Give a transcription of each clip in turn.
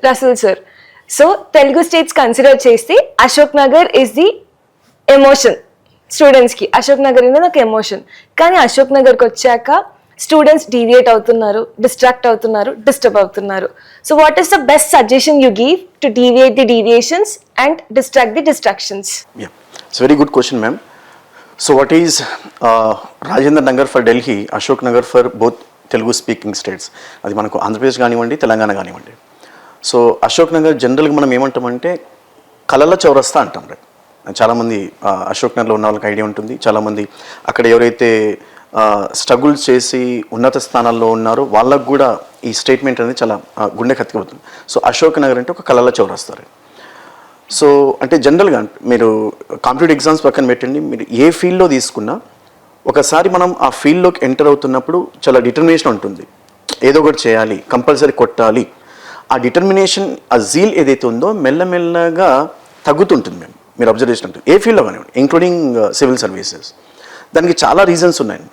Rasool sir. So Telugu states consider చేస్తే Ashok Nagar is the emotion స్టూడెంట్స్కి. అశోక్ నగర్ అనేది ఒక ఎమోషన్. కానీ అశోక్ నగర్కి వచ్చాక స్టూడెంట్స్ డీవియేట్ అవుతున్నారు, డిస్ట్రాక్ట్ అవుతున్నారు, డిస్టర్బ్ అవుతున్నారు. So what is the best suggestion you give to deviate the deviations and distract the distractions? It's very good question ma'am. So what is Rajendra Nagar for Delhi, Ashok Nagar for both Telugu speaking states? అది మనకు ఆంధ్రప్రదేశ్ కానివ్వండి, తెలంగాణ కానివ్వండి. So Ashok Nagar జనరల్గా మనం ఏమంటామంటే కలల చౌరస్తా అంటాం. రైట్, చాలామంది అశోక్ నగర్లో ఉన్న వాళ్ళకి ఐడియా ఉంటుంది. చాలామంది అక్కడ ఎవరైతే స్ట్రగుల్స్ చేసి ఉన్నత స్థానాల్లో ఉన్నారో వాళ్ళకు కూడా ఈ స్టేట్మెంట్ అనేది చాలా గుండె కత్తిపోతుంది. సో అశోక్ నగర్ అంటే ఒక కలల చౌరస్తా. సో అంటే జనరల్గా మీరు కాంపిటేటివ్ ఎగ్జామ్స్ పక్కన పెట్టండి, మీరు ఏ ఫీల్డ్లో తీసుకున్నా ఒకసారి మనం ఆ ఫీల్డ్లోకి ఎంటర్ అవుతున్నప్పుడు చాలా డిటర్మినేషన్ ఉంటుంది. ఏదో ఒకటి చేయాలి, కంపల్సరీ కొట్టాలి. ఆ డిటర్మినేషన్, ఆ జీల్ ఏదైతే ఉందో మెల్లమెల్లగా తగ్గుతుంటుంది. మీరు అబ్జర్వేషన్ ఉంటుంది ఏ ఫీల్డ్లో కానివ్వండి, ఇంక్లూడింగ్ సివిల్ సర్వీసెస్. దానికి చాలా రీజన్స్ ఉన్నాయన్నమాట.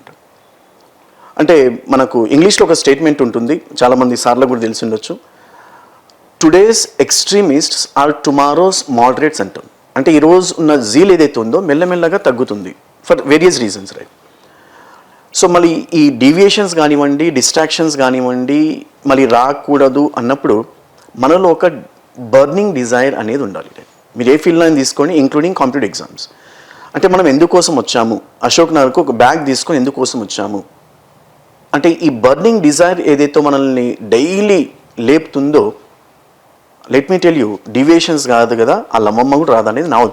అంటే మనకు ఇంగ్లీష్లో ఒక స్టేట్మెంట్ ఉంటుంది, చాలామంది సార్లకు కూడా తెలిసి ఉండొచ్చు, today's extremists are tomorrow's moderates అంటాం. అంటే ఈరోజు ఉన్న జీల్ ఏదైతే ఉందో మెల్లమెల్లగా తగ్గుతుంది for various reasons. Right. So మళ్ళీ ఈ డీవియేషన్స్ కానివ్వండి, డిస్ట్రాక్షన్స్ కానివ్వండి మళ్ళీ రాకూడదు అన్నప్పుడు మనలో ఒక బర్నింగ్ డిజైర్ అనేది ఉండాలి. మీరు ఏ ఫీల్డ్లో తీసుకోండి, ఇంక్లూడింగ్ కాంపిటేటివ్ ఎగ్జామ్స్. అంటే మనం ఎందుకోసం వచ్చాము, అశోక్ నగర్కు ఒక బ్యాగ్ తీసుకొని ఎందుకోసం వచ్చాము అంటే ఈ బర్నింగ్ డిజైర్ ఏదైతే మనల్ని డైలీ లేపుతుందో, let me tell you, deviations కాదు కదా, ఆ లమ్మమ్మ కూడా రాదనేది నా ఒపీనియన్.